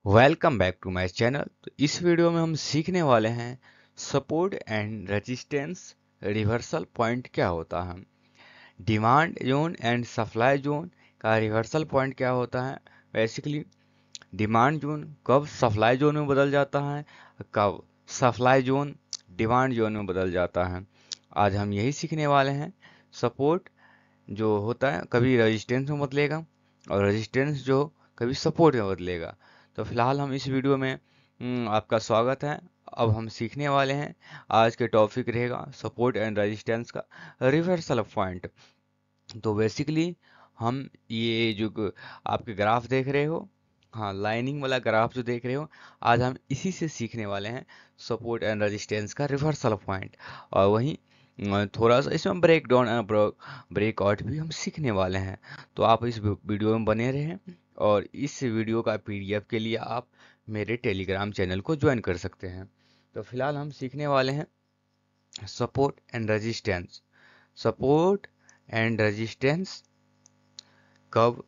Welcome back to my channel. तो इस video में हम सीखने वाले हैं support and resistance reversal point क्या होता है। Demand zone and supply zone का रिवर्सल पॉइंट क्या होता है। बेसिकली डिमांड जोन कब सप्लाई जोन में बदल जाता है, कब सप्लाई जोन डिमांड जोन में बदल जाता है। आज हम यही सीखने वाले हैं। सपोर्ट जो होता है कभी रेजिस्टेंस में बदलेगा और रेजिस्टेंस जो कभी सपोर्ट में बदलेगा। तो फिलहाल हम इस वीडियो में आपका स्वागत है। अब हम सीखने वाले हैं। आज के टॉपिक रहेगा सपोर्ट एंड रेजिस्टेंस का रिवर्सल पॉइंट। तो बेसिकली हम ये जो आपके ग्राफ देख रहे हो, हाँ लाइनिंग वाला ग्राफ जो देख रहे हो, आज हम इसी से सीखने वाले हैं सपोर्ट एंड रेजिस्टेंस का रिवर्सल पॉइंट। और वहीं थोड़ा सा इसमें ब्रेक डाउन ब्रेकआउट भी हम सीखने वाले हैं। तो आप इस वीडियो में बने रहें और इस वीडियो का पीडीएफ के लिए आप मेरे टेलीग्राम चैनल को ज्वाइन कर सकते हैं। तो फिलहाल हम सीखने वाले हैं support and resistance. Support and resistance कब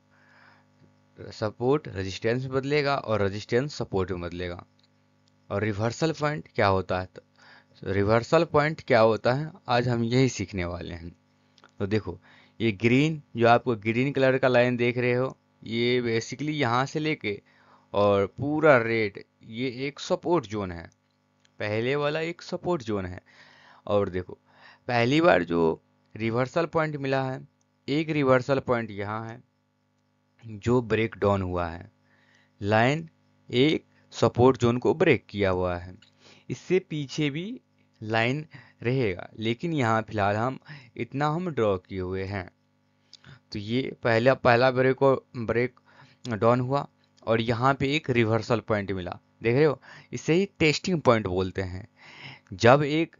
सपोर्ट रेजिस्टेंस में बदलेगा और रेजिस्टेंस सपोर्ट में बदलेगा। और रिवर्सल पॉइंट क्या होता है, तो रिवर्सल पॉइंट क्या होता है आज हम यही सीखने वाले हैं। तो देखो, ये ग्रीन जो आपको ग्रीन कलर का लाइन देख रहे हो, ये बेसिकली यहाँ से लेके और पूरा रेड, ये एक सपोर्ट जोन है। पहले वाला एक सपोर्ट जोन है। और देखो, पहली बार जो रिवर्सल पॉइंट मिला है, एक रिवर्सल पॉइंट यहाँ है जो ब्रेक डाउन हुआ है। लाइन एक सपोर्ट जोन को ब्रेक किया हुआ है। इससे पीछे भी लाइन रहेगा, लेकिन यहाँ फिलहाल हम इतना हम ड्रॉ किए हुए हैं। तो ये पहला पहला ब्रेक डाउन हुआ और यहाँ पे एक रिवर्सल पॉइंट मिला, देख रहे हो। इसे ही टेस्टिंग पॉइंट बोलते हैं। जब एक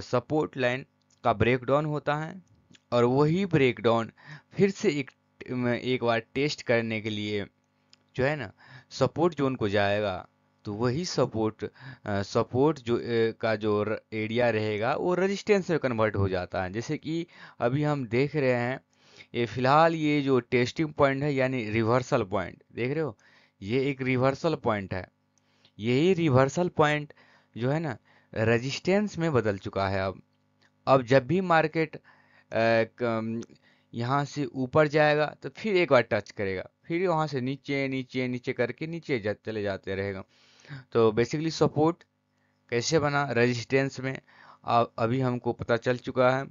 सपोर्ट लाइन का ब्रेक डाउन होता है और वही ब्रेक डाउन फिर से एक बार टेस्ट करने के लिए जो है ना सपोर्ट जोन को जाएगा, तो वही सपोर्ट का जो एरिया रहेगा वो रेजिस्टेंस में कन्वर्ट हो जाता है। जैसे कि अभी हम देख रहे हैं, ये फिलहाल ये जो टेस्टिंग पॉइंट है यानी रिवर्सल पॉइंट देख रहे हो, ये एक रिवर्सल पॉइंट है। यही रिवर्सल पॉइंट जो है ना रेजिस्टेंस में बदल चुका है। अब जब भी मार्केट यहाँ से ऊपर जाएगा तो फिर एक बार टच करेगा, फिर वहाँ से नीचे नीचे नीचे करके नीचे चले जाते रहेगा। तो बेसिकली सपोर्ट कैसे बना रेजिस्टेंस में, अभी हमको पता चल चुका है।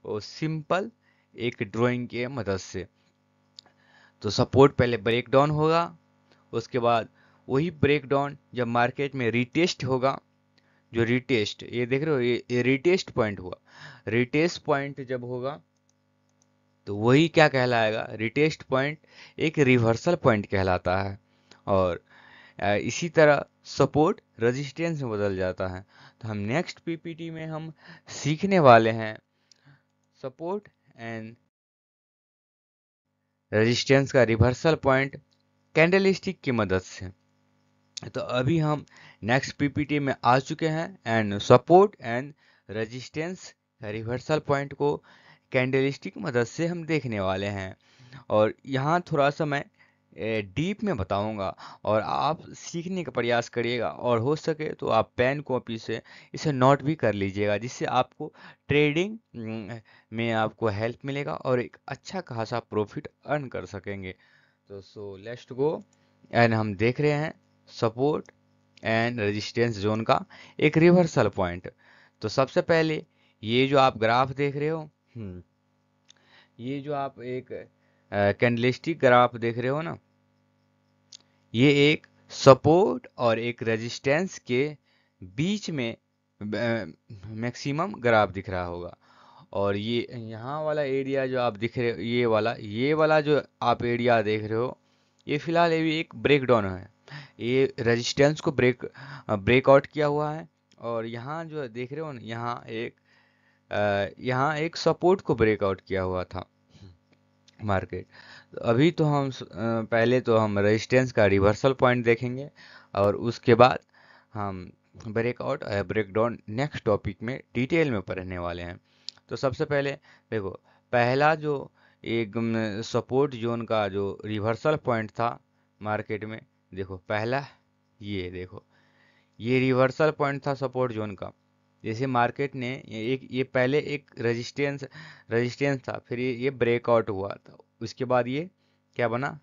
वो सिंपल एक ड्राइंग के मदद से। तो सपोर्ट पहले ब्रेक डाउन होगा, उसके बाद वही ब्रेक डाउन जब मार्केट में रिटेस्ट होगा, जो रिटेस्ट ये देख रहे हो, ये रिटेस्ट पॉइंट हुआ। रिटेस्ट पॉइंट जब होगा तो वही क्या कहलाएगा, रिटेस्ट पॉइंट एक रिवर्सल पॉइंट कहलाता है। और इसी तरह सपोर्ट रेजिस्टेंस में बदल जाता है। तो हम नेक्स्ट पीपीटी में हम सीखने वाले हैं सपोर्ट एंड रेजिस्टेंस का रिवर्सल पॉइंट कैंडलस्टिक की मदद से। तो अभी हम नेक्स्ट पीपीटी में आ चुके हैं and support and resistance reversal point को कैंडलस्टिक मदद से हम देखने वाले हैं। और यहाँ थोड़ा सा मैं डीप में बताऊंगा और आप सीखने का प्रयास करिएगा, और हो सके तो आप पेन कॉपी से इसे नोट भी कर लीजिएगा, जिससे आपको ट्रेडिंग में आपको हेल्प मिलेगा और एक अच्छा खासा प्रॉफिट अर्न कर सकेंगे। तो सो लेट्स गो एंड हम देख रहे हैं सपोर्ट एंड रेजिस्टेंस जोन का एक रिवर्सल पॉइंट। तो सबसे पहले ये जो आप ग्राफ देख रहे हो, ये जो आप एक कैंडलस्टिक ग्राफ देख रहे हो ना, ये एक सपोर्ट और एक रेजिस्टेंस के बीच में मैक्सिमम ग्राफ दिख रहा होगा। और ये यहाँ वाला एरिया जो आप दिख रहे हो, ये वाला जो आप एरिया देख रहे हो, ये फिलहाल ये भी एक ब्रेक डाउन है। ये रेजिस्टेंस को ब्रेकआउट किया हुआ है। और यहाँ जो देख रहे हो ना, यहाँ एक सपोर्ट को ब्रेकआउट किया हुआ था मार्केट। तो अभी तो हम पहले तो हम रेजिस्टेंस का रिवर्सल पॉइंट देखेंगे और उसके बाद हम ब्रेकआउट या ब्रेकडाउन नेक्स्ट टॉपिक में डिटेल में पढ़ने वाले हैं। तो सबसे पहले देखो, पहला जो एक सपोर्ट जोन का जो रिवर्सल पॉइंट था मार्केट में, देखो पहला ये देखो, ये रिवर्सल पॉइंट था सपोर्ट जोन का। जैसे मार्केट ने ये पहले एक रेजिस्टेंस था, फिर ये ब्रेकआउट हुआ था, उसके बाद ये क्या बना,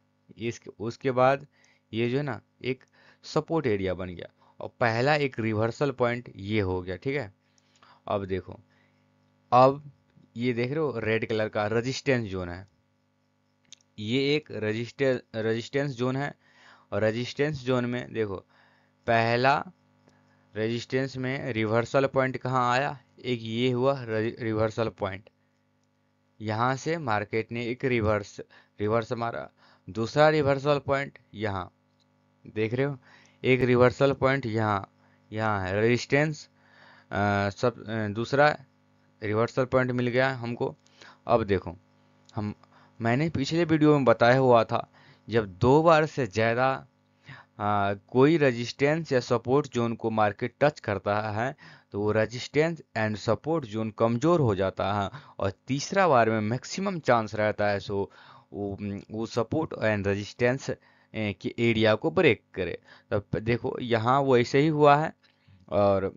उसके बाद ये जो है ना एक सपोर्ट एरिया बन गया, और पहला एक रिवर्सल पॉइंट ये हो गया, ठीक है। अब देखो, अब ये देख रहे हो रेड कलर का रेजिस्टेंस जोन है, ये एक रेजिस्टेंस जोन है। और रेजिस्टेंस जोन में देखो, पहला रेजिस्टेंस में रिवर्सल पॉइंट कहाँ आया, एक ये हुआ रिवर्सल पॉइंट, यहाँ से मार्केट ने एक रिवर्स मारा। दूसरा रिवर्सल पॉइंट यहाँ देख रहे हो, एक रिवर्सल पॉइंट यहाँ, यहाँ है रेजिस्टेंस, दूसरा रिवर्सल पॉइंट मिल गया हमको। अब देखो, हम मैंने पिछले वीडियो में बताया हुआ था, जब दो बार से ज़्यादा कोई रेजिस्टेंस या सपोर्ट जोन को मार्केट टच करता है तो वो रेजिस्टेंस एंड सपोर्ट जोन कमज़ोर हो जाता है, और तीसरा बार में मैक्सिमम चांस रहता है सो वो सपोर्ट एंड रेजिस्टेंस के एरिया को ब्रेक करे। तब देखो यहाँ वो ऐसे ही हुआ है, और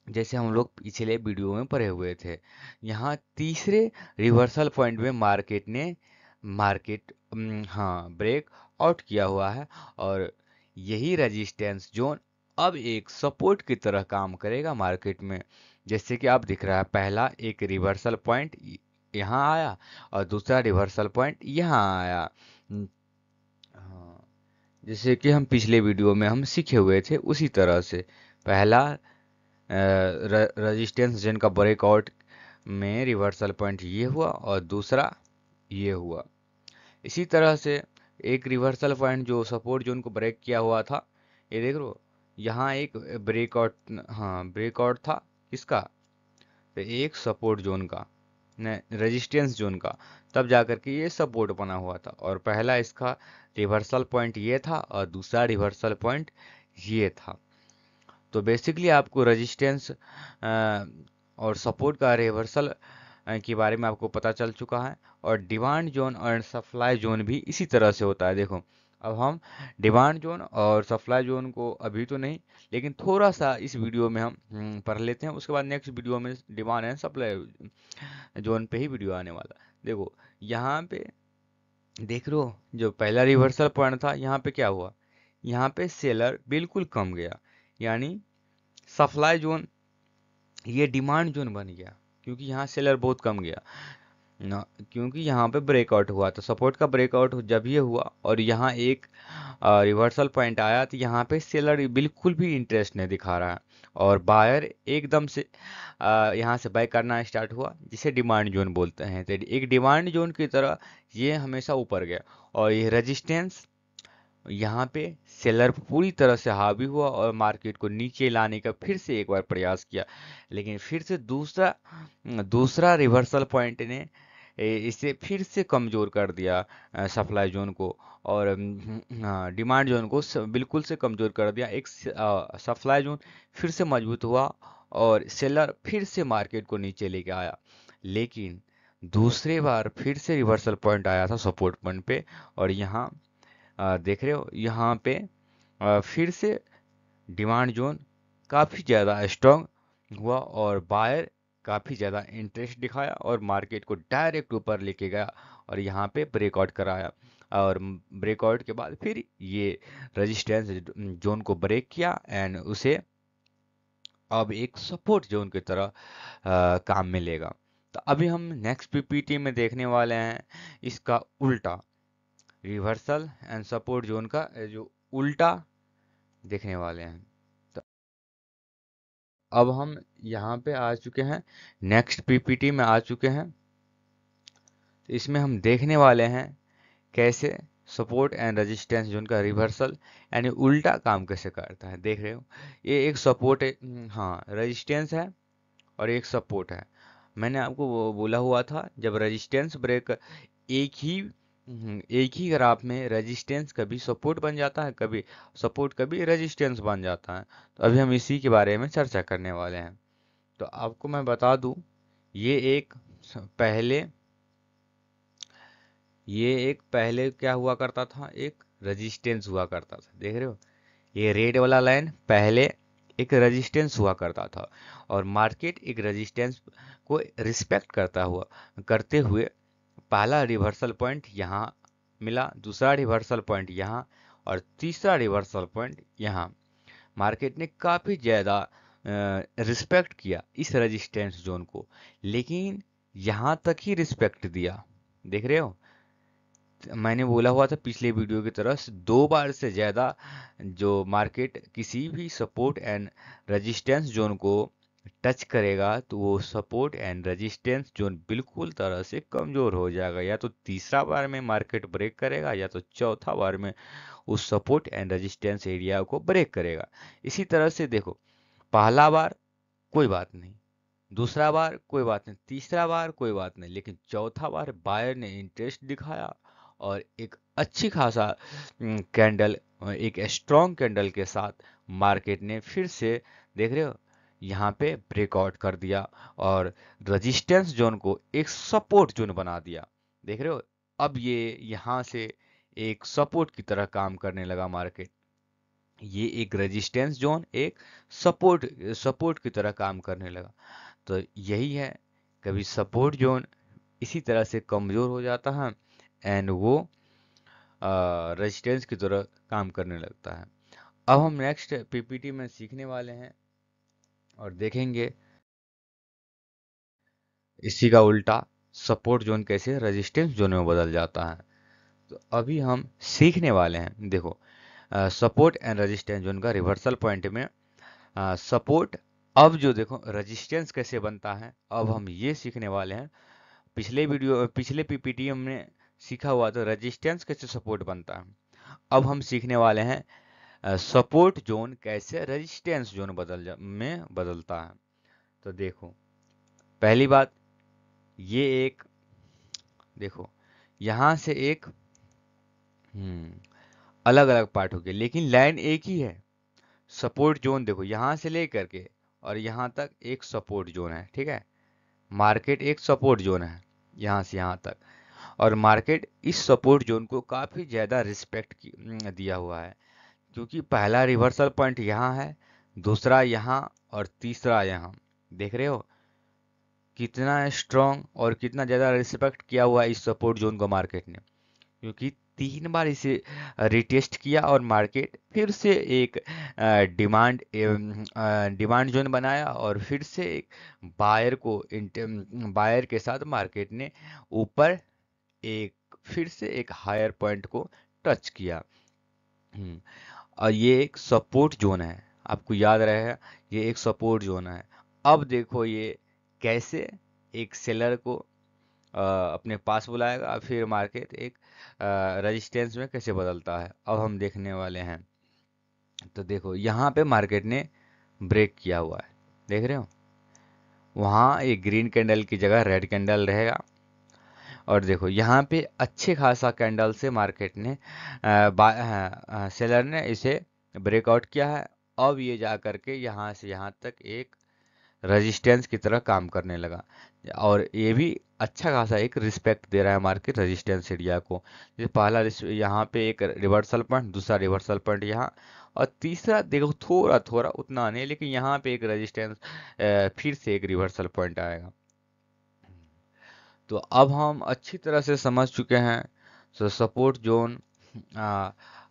जैसे हम लोग पिछले वीडियो में पढ़े हुए थे, यहाँ तीसरे रिवर्सल पॉइंट में मार्केट हाँ ब्रेक आउट किया हुआ है, और यही रेजिस्टेंस जोन अब एक सपोर्ट की तरह काम करेगा मार्केट में। जैसे कि आप दिख रहा है, पहला एक रिवर्सल पॉइंट यहाँ आया, और दूसरा रिवर्सल पॉइंट यहाँ आया। हाँ, जैसे कि हम पिछले वीडियो में हम सीखे हुए थे उसी तरह से, पहला रेजिस्टेंस जोन का ब्रेकआउट में रिवर्सल पॉइंट ये हुआ, और दूसरा ये हुआ। इसी तरह से एक रिवर्सल पॉइंट जो सपोर्ट जोन को ब्रेक किया हुआ था, ये देख लो, यहाँ एक ब्रेकआउट, हाँ ब्रेकआउट था किसका, तो एक सपोर्ट जोन का, रेजिस्टेंस जोन का, तब जाकर के ये सपोर्ट बना हुआ था। और पहला इसका रिवर्सल पॉइंट ये था, और दूसरा रिवर्सल पॉइंट ये था। तो बेसिकली आपको रेजिस्टेंस और सपोर्ट का रिवर्सल के बारे में आपको पता चल चुका है, और डिमांड जोन और सप्लाई जोन भी इसी तरह से होता है। देखो, अब हम डिमांड जोन और सप्लाई जोन को अभी तो नहीं, लेकिन थोड़ा सा इस वीडियो में हम पढ़ लेते हैं, उसके बाद नेक्स्ट वीडियो में डिमांड एंड सप्लाई जोन पे ही वीडियो आने वाला। देखो यहाँ पे देख रहे हो, जो पहला रिवर्सल पॉइंट था, यहाँ पे क्या हुआ, यहाँ पे सेलर बिल्कुल कम गया, यानी सप्लाई जोन ये डिमांड जोन बन गया, क्योंकि यहाँ सेलर बहुत कम गया ना, क्योंकि यहाँ पे ब्रेकआउट हुआ। तो सपोर्ट का ब्रेकआउट जब ये हुआ और यहाँ एक रिवर्सल पॉइंट आया, तो यहाँ पे सेलर बिल्कुल भी इंटरेस्ट नहीं दिखा रहा है, और बायर एकदम से यहाँ से बाय करना स्टार्ट हुआ, जिसे डिमांड जोन बोलते हैं। तो एक डिमांड जोन की तरह ये हमेशा ऊपर गया, और ये रेजिस्टेंस यहाँ पे सेलर पूरी तरह से हावी हुआ, और मार्केट को नीचे लाने का फिर से एक बार प्रयास किया, लेकिन फिर से दूसरा रिवर्सल पॉइंट ने इसे फिर से कमजोर कर दिया, सप्लाई जोन को, और डिमांड जोन को बिल्कुल से कमजोर कर दिया। एक सप्लाई जोन फिर से मजबूत हुआ, और सेलर फिर से मार्केट को नीचे लेके आया, लेकिन दूसरे बार फिर से रिवर्सल पॉइंट आया था सपोर्ट पॉइंट पे, और यहाँ देख रहे हो, यहाँ पे फिर से डिमांड जोन काफ़ी ज़्यादा स्ट्रॉन्ग हुआ, और बायर काफ़ी ज़्यादा इंटरेस्ट दिखाया, और मार्केट को डायरेक्ट ऊपर लेके गया, और यहाँ पे ब्रेकआउट कराया, और ब्रेकआउट के बाद फिर ये रेजिस्टेंस जोन को ब्रेक किया, एंड उसे अब एक सपोर्ट जोन की तरह काम में लेगा। तो अभी हम नेक्स्ट पीपीटी में देखने वाले हैं इसका उल्टा, रिवर्सल एंड सपोर्ट जोन का जो उल्टा देखने वाले हैं। तो अब हम यहाँ पे आ चुके हैं, नेक्स्ट पीपीटी में आ चुके हैं। तो इसमें हम देखने वाले हैं कैसे सपोर्ट एंड रेजिस्टेंस जोन का रिवर्सल यानी उल्टा काम कैसे करता है। देख रहे हो, ये एक सपोर्ट है, हाँ रेजिस्टेंस है, और एक सपोर्ट है। मैंने आपको वो बोला हुआ था, जब रेजिस्टेंस ब्रेक एक ही ग्राफ में रेजिस्टेंस कभी सपोर्ट बन जाता है, कभी सपोर्ट कभी रेजिस्टेंस बन जाता है। तो अभी हम इसी के बारे में चर्चा करने वाले हैं। तो आपको मैं बता दूं, ये एक पहले ये एक पहले क्या हुआ करता था, एक रेजिस्टेंस हुआ करता था। देख रहे हो, ये रेड वाला लाइन पहले एक रेजिस्टेंस हुआ करता था, और मार्केट एक रेजिस्टेंस को रिस्पेक्ट करते हुए पहला रिवर्सल पॉइंट यहाँ मिला, दूसरा रिवर्सल पॉइंट यहाँ, और तीसरा रिवर्सल पॉइंट यहाँ। मार्केट ने काफ़ी ज़्यादा रिस्पेक्ट किया इस रेजिस्टेंस जोन को, लेकिन यहाँ तक ही रिस्पेक्ट दिया। देख रहे हो, मैंने बोला हुआ था पिछले वीडियो की तरह से 2 बार से ज़्यादा जो मार्केट किसी भी सपोर्ट एंड रेजिस्टेंस जोन को टच करेगा तो वो सपोर्ट एंड रेजिस्टेंस जोन बिल्कुल तरह से कमज़ोर हो जाएगा। या तो तीसरा बार में मार्केट ब्रेक करेगा, या तो चौथा बार में उस सपोर्ट एंड रेजिस्टेंस एरिया को ब्रेक करेगा। इसी तरह से देखो, पहला बार कोई बात नहीं, दूसरा बार कोई बात नहीं, तीसरा बार कोई बात नहीं, लेकिन चौथा बार बायर ने इंटरेस्ट दिखाया और एक अच्छी खासा कैंडल, एक स्ट्रॉन्ग कैंडल के साथ मार्केट ने फिर से, देख रहे हो, यहाँ पे ब्रेकआउट कर दिया और रेजिस्टेंस जोन को एक सपोर्ट जोन बना दिया। देख रहे हो, अब ये यहाँ से एक सपोर्ट की तरह काम करने लगा मार्केट। ये एक रेजिस्टेंस जोन एक सपोर्ट की तरह काम करने लगा। तो यही है, कभी सपोर्ट जोन इसी तरह से कमज़ोर हो जाता है एंड वो रेजिस्टेंस की तरह काम करने लगता है। अब हम नेक्स्ट पीपीटी में सीखने वाले हैं और देखेंगे इसी का उल्टा सपोर्ट जोन कैसे रेजिस्टेंस जोन में बदल जाता है। तो अभी हम सीखने वाले हैं, देखो, सपोर्ट एंड रेजिस्टेंस जोन का रिवर्सल पॉइंट में सपोर्ट, अब जो देखो रेजिस्टेंस कैसे बनता है, अब हम ये सीखने वाले हैं। पिछले पीपीटी हमने सीखा हुआ था रेजिस्टेंस कैसे सपोर्ट बनता है। अब हम सीखने वाले हैं सपोर्ट जोन कैसे रेजिस्टेंस जोन में बदलता है। तो देखो, पहली बात, ये एक, देखो, यहाँ से एक अलग अलग पार्ट हो गया, लेकिन लाइन एक ही है। सपोर्ट जोन देखो, यहाँ से लेकर के और यहाँ तक एक सपोर्ट जोन है, ठीक है। मार्केट एक सपोर्ट जोन है यहाँ से यहाँ तक, और मार्केट इस सपोर्ट जोन को काफ़ी ज़्यादा रिस्पेक्ट दिया हुआ है, क्योंकि पहला रिवर्सल पॉइंट यहाँ है, दूसरा यहाँ और तीसरा यहाँ। देख रहे हो कितना स्ट्रॉन्ग और कितना ज़्यादा रिस्पेक्ट किया हुआ है इस सपोर्ट जोन को मार्केट ने, क्योंकि 3 बार इसे रिटेस्ट किया और मार्केट फिर से एक डिमांड जोन बनाया, और फिर से एक बायर के साथ मार्केट ने ऊपर एक फिर से एक हायर पॉइंट को टच किया। और ये एक सपोर्ट जोन है, आपको याद रहेगा, ये एक सपोर्ट जोन है। अब देखो ये कैसे एक सेलर को अपने पास बुलाएगा, फिर मार्केट एक रेजिस्टेंस में कैसे बदलता है, अब हम देखने वाले हैं। तो देखो, यहाँ पे मार्केट ने ब्रेक किया हुआ है, देख रहे हो, वहाँ एक ग्रीन कैंडल की जगह रेड कैंडल रहेगा। और देखो यहाँ पे अच्छे खासा कैंडल से मार्केट ने सेलर ने इसे ब्रेकआउट किया है। अब ये जा करके यहाँ से यहाँ तक एक रेजिस्टेंस की तरह काम करने लगा, और ये भी अच्छा खासा एक रिस्पेक्ट दे रहा है मार्केट रेजिस्टेंस एरिया को। जैसे पहला यहाँ पे एक रिवर्सल पॉइंट, दूसरा रिवर्सल पॉइंट यहाँ, और तीसरा देखो थोड़ा थोड़ा उतना नहीं, लेकिन यहाँ पे एक रेजिस्टेंस, फिर से एक रिवर्सल पॉइंट आएगा। तो अब हम अच्छी तरह से समझ चुके हैं सो सपोर्ट जोन,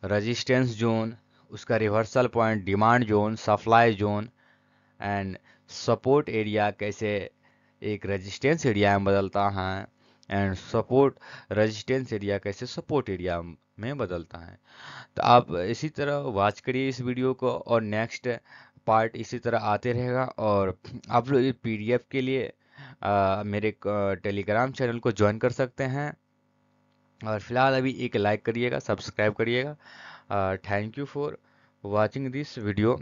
रेजिस्टेंस जोन, उसका reversal point, demand zone, supply zone and support area कैसे एक रेजिस्टेंस एरिया में बदलता है, एंड सपोर्ट रेजिस्टेंस एरिया कैसे सपोर्ट एरिया में बदलता है। तो आप इसी तरह वॉच करिए इस वीडियो को, और नेक्स्ट पार्ट इसी तरह आते रहेगा। और आप लोग पीडीएफ के लिए मेरे टेलीग्राम चैनल को ज्वाइन कर सकते हैं। और फिलहाल अभी एक लाइक करिएगा, सब्सक्राइब करिएगा। Thank you for watching this video.